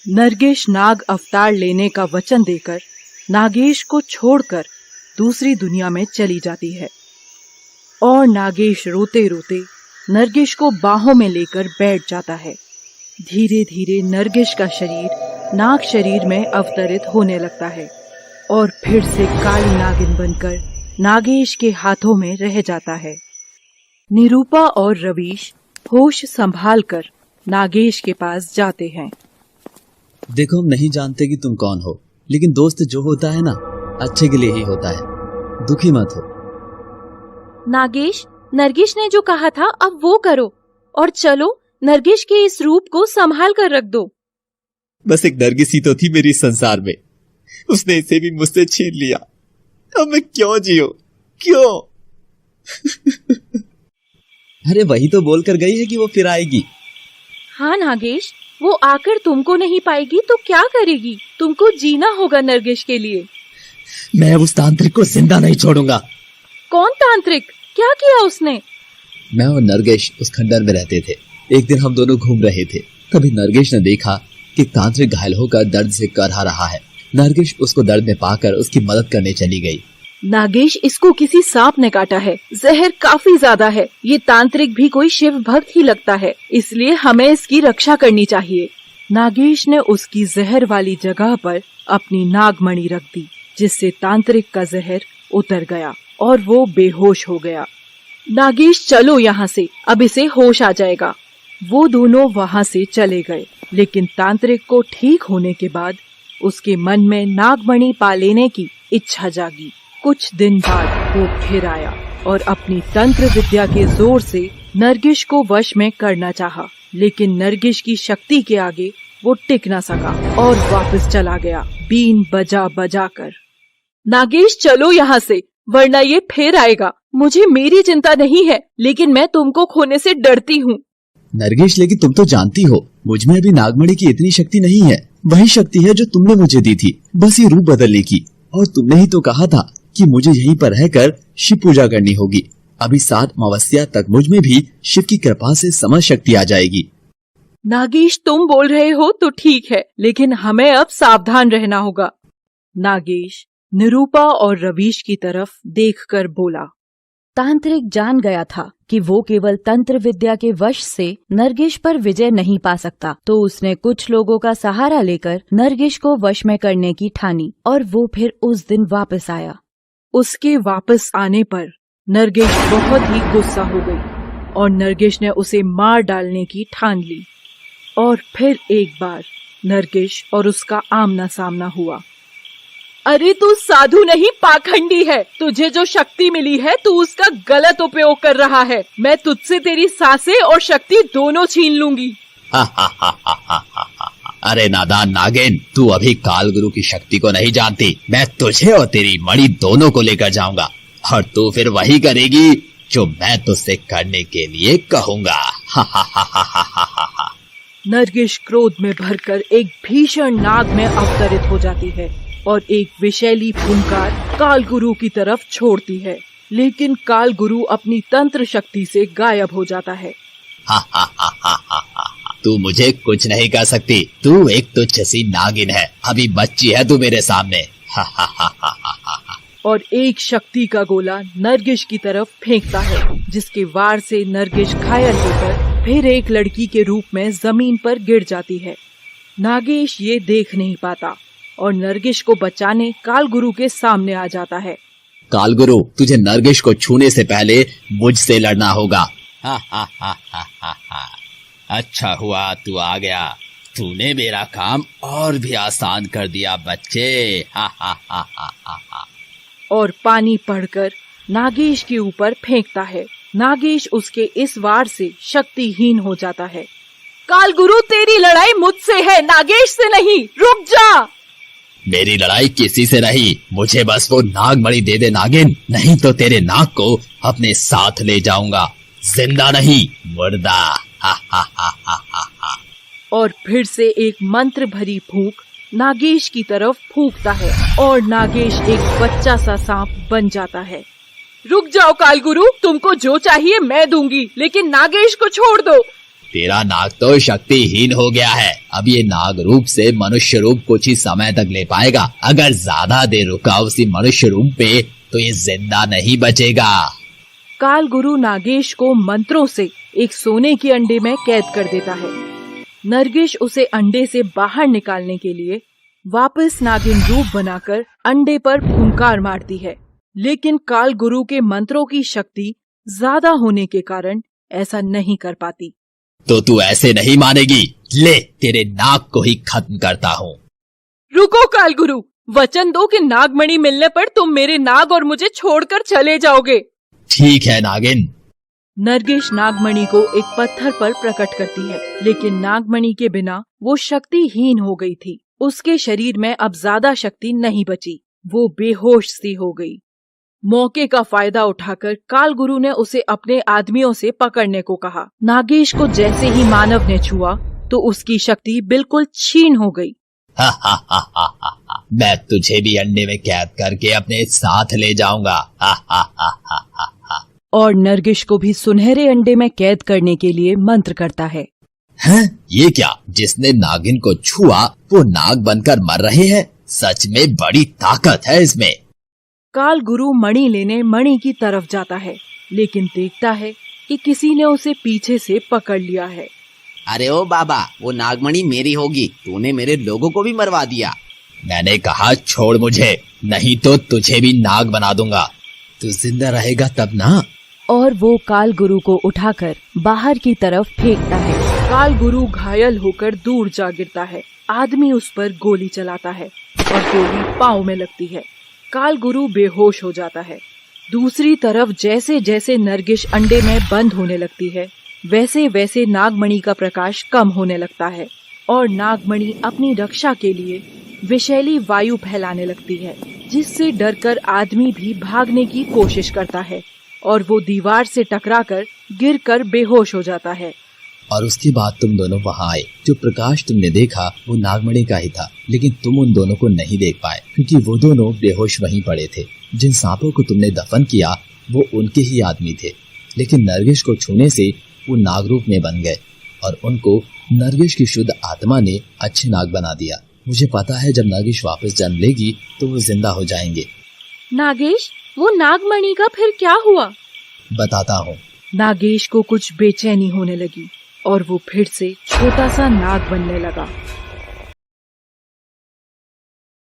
नरगिस नाग अवतार लेने का वचन देकर नागेश को छोड़कर दूसरी दुनिया में चली जाती है और नागेश रोते रोते नरगिस को बाहों में लेकर बैठ जाता है। धीरे धीरे नरगिस का शरीर नाग शरीर में अवतरित होने लगता है और फिर से काली नागिन बनकर नागेश के हाथों में रह जाता है। निरूपा और रवीश होश संभालकर नागेश के पास जाते हैं। देखो, हम नहीं जानते कि तुम कौन हो, लेकिन दोस्त जो होता है ना, अच्छे के लिए ही होता है। दुखी मत हो। नागेश, नरगिस ने जो कहा था अब वो करो और चलो नरगिस के इस रूप को संभाल कर रख दो। बस एक नरगिस ही तो थी मेरी इस संसार में, उसने इसे भी मुझसे छीन लिया। अब मैं क्यों जियो, क्यों? अरे वही तो बोल कर गई है कि वो फिर आएगी। हाँ नागेश, वो आकर तुमको नहीं पाएगी तो क्या करेगी? तुमको जीना होगा नरगिस के लिए। मैं उस तांत्रिक को जिंदा नहीं छोड़ूंगा। कौन तांत्रिक? क्या किया उसने? मैं और नरगिस उस खंडर में रहते थे। एक दिन हम दोनों घूम रहे थे, तभी नरगिस ने देखा कि तांत्रिक घायल होकर दर्द से करहा रहा है। नरगिस उसको दर्द में पाकर उसकी मदद करने चली गई। नागेश, इसको किसी सांप ने काटा है, जहर काफी ज्यादा है। ये तांत्रिक भी कोई शिव भक्त ही लगता है, इसलिए हमें इसकी रक्षा करनी चाहिए। नागेश ने उसकी जहर वाली जगह पर अपनी नागमणि रख दी, जिससे तांत्रिक का जहर उतर गया और वो बेहोश हो गया। नागेश, चलो यहाँ से, अब इसे होश आ जाएगा। वो दोनों वहाँ से चले गए, लेकिन तांत्रिक को ठीक होने के बाद उसके मन में नागमणि पा लेने की इच्छा जागी। कुछ दिन बाद वो फिर आया और अपनी तंत्र विद्या के जोर से नरगिस को वश में करना चाहा, लेकिन नरगिस की शक्ति के आगे वो टिक न सका और वापस चला गया, बीन बजा बजा कर। नागेश, चलो यहाँ से, वरना ये फिर आएगा। मुझे मेरी चिंता नहीं है, लेकिन मैं तुमको खोने से डरती हूँ। नरगिस, लेकिन तुम तो जानती हो मुझ में अभी नागमणि की इतनी शक्ति नहीं है। वही शक्ति है जो तुमने मुझे दी थी, बस ये रूप बदलने की। और तुमने ही तो कहा था कि मुझे यहीं पर रहकर शिव पूजा करनी होगी। अभी 7 अमावस्या तक मुझ में भी शिव की कृपा से समझ शक्ति आ जाएगी। नागेश, तुम बोल रहे हो तो ठीक है, लेकिन हमें अब सावधान रहना होगा। नागेश निरूपा और रवीश की तरफ देखकर बोला। तांत्रिक जान गया था कि वो केवल तंत्र विद्या के वश से नरगिस पर विजय नहीं पा सकता, तो उसने कुछ लोगों का सहारा लेकर नरगिस को वश में करने की ठानी और वो फिर उस दिन वापस आया। उसके वापस आने पर नरगिस बहुत ही गुस्सा हो गई और नरगिस ने उसे मार डालने की ठान ली। और फिर एक बार नरगिस और उसका आमना सामना हुआ। अरे तू साधु नहीं, पाखंडी है। तुझे जो शक्ति मिली है तू उसका गलत उपयोग कर रहा है। मैं तुझसे तेरी सांसें और शक्ति दोनों छीन लूंगी। अरे नादान नागिन, तू अभी कालगुरु की शक्ति को नहीं जानती। मैं तुझे और तेरी मणि दोनों को लेकर जाऊंगा और तू फिर वही करेगी जो मैं तुझसे करने के लिए कहूँगा। नरगिस क्रोध में भरकर एक भीषण नाग में अवतरित हो जाती है और एक विषैली फुंकार कालगुरु की तरफ छोड़ती है, लेकिन कालगुरु अपनी तंत्र शक्ति से गायब हो जाता है। तू मुझे कुछ नहीं कर सकती। तू एक तुच्छ सी नागिन है, अभी बच्ची है तू मेरे सामने। और एक शक्ति का गोला नरगिस की तरफ फेंकता है, जिसके वार से नरगिस घायल होकर फिर एक लड़की के रूप में जमीन पर गिर जाती है। नागेश ये देख नहीं पाता और नरगिस को बचाने कालगुरु के सामने आ जाता है। कालगुरु, तुझे नरगिस को छूने से पहले मुझसे लड़ना होगा। अच्छा हुआ तू आ गया, तूने मेरा काम और भी आसान कर दिया बच्चे। और पानी पढ़कर नागेश के ऊपर फेंकता है। नागेश उसके इस वार से शक्तिहीन हो जाता है। कालगुरु, तेरी लड़ाई मुझसे है, नागेश से नहीं। रुक जा। मेरी लड़ाई किसी से नहीं, मुझे बस वो नागमणि दे दे नागिन, नहीं तो तेरे नाग को अपने साथ ले जाऊंगा, जिंदा नहीं मुर्दा। और फिर से एक मंत्र भरी फूंक नागेश की तरफ फूंकता है और नागेश एक बच्चा सा सांप बन जाता है। रुक जाओ कालगुरु, तुमको जो चाहिए मैं दूंगी, लेकिन नागेश को छोड़ दो। तेरा नाग तो शक्तिहीन हो गया है। अब ये नाग रूप से मनुष्य रूप कुछ ही समय तक ले पाएगा। अगर ज्यादा देर रुका उसी मनुष्य रूप पे तो ये जिंदा नहीं बचेगा। काल गुरु नागेश को मंत्रों से एक सोने के अंडे में कैद कर देता है। नरगिश उसे अंडे से बाहर निकालने के लिए वापस नागिन रूप बनाकर अंडे पर फुंकार मारती है, लेकिन काल गुरु के मंत्रों की शक्ति ज्यादा होने के कारण ऐसा नहीं कर पाती। तो तू ऐसे नहीं मानेगी, ले तेरे नाग को ही खत्म करता हूँ। रुको काल गुरु, वचन दो कि नागमणि मिलने पर तुम मेरे नाग और मुझे छोड़कर चले जाओगे। ठीक है नागिन। नरगिश नागमणि को एक पत्थर पर प्रकट करती है, लेकिन नागमणि के बिना वो शक्तिहीन हो गई थी। उसके शरीर में अब ज्यादा शक्ति नहीं बची, वो बेहोश सी हो गई। मौके का फायदा उठाकर काल गुरु ने उसे अपने आदमियों से पकड़ने को कहा। नागेश को जैसे ही मानव ने छुआ तो उसकी शक्ति बिल्कुल क्षीण हो गई। हा हा हा हा हा, मैं तुझे भी अंडे में कैद करके अपने साथ ले जाऊंगा। हा हा हा हा हा हा। और नरगिश को भी सुनहरे अंडे में कैद करने के लिए मंत्र करता है। हैं? ये क्या? जिसने नागिन को छुआ वो नाग बनकर मर रहे हैं। सच में बड़ी ताकत है इसमें। काल गुरु मणि लेने मणि की तरफ जाता है, लेकिन देखता है कि किसी ने उसे पीछे से पकड़ लिया है। अरे ओ बाबा, वो नागमणि मेरी होगी, तूने मेरे लोगों को भी मरवा दिया। मैंने कहा छोड़ मुझे, नहीं तो तुझे भी नाग बना दूंगा। तू जिंदा रहेगा तब ना। और वो काल गुरु को उठाकर बाहर की तरफ फेंकता है। काल गुरु घायल होकर दूर जा गिरता है। आदमी उस पर गोली चलाता है और गोली पाँव में लगती है। काल गुरु बेहोश हो जाता है। दूसरी तरफ जैसे जैसे नरगिश अंडे में बंद होने लगती है, वैसे वैसे नागमणि का प्रकाश कम होने लगता है और नागमणि अपनी रक्षा के लिए विषैली वायु फैलाने लगती है, जिससे डरकर आदमी भी भागने की कोशिश करता है और वो दीवार से टकराकर गिरकर बेहोश हो जाता है। और उसके बाद तुम दोनों वहाँ आए। जो प्रकाश तुमने देखा वो नागमणि का ही था, लेकिन तुम उन दोनों को नहीं देख पाए क्योंकि वो दोनों बेहोश वहीं पड़े थे। जिन सांपों को तुमने दफन किया वो उनके ही आदमी थे, लेकिन नरगिश को छूने से वो नागरूप में बन गए और उनको नरगिश की शुद्ध आत्मा ने अच्छे नाग बना दिया। मुझे पता है जब नरगिश वापस जन्म लेगी तो वो जिंदा हो जाएंगे। नागेश, वो नागमणि का फिर क्या हुआ? बताता हूँ। नागेश को कुछ बेचैनी होने लगी और वो फिर से छोटा सा नाग बनने लगा।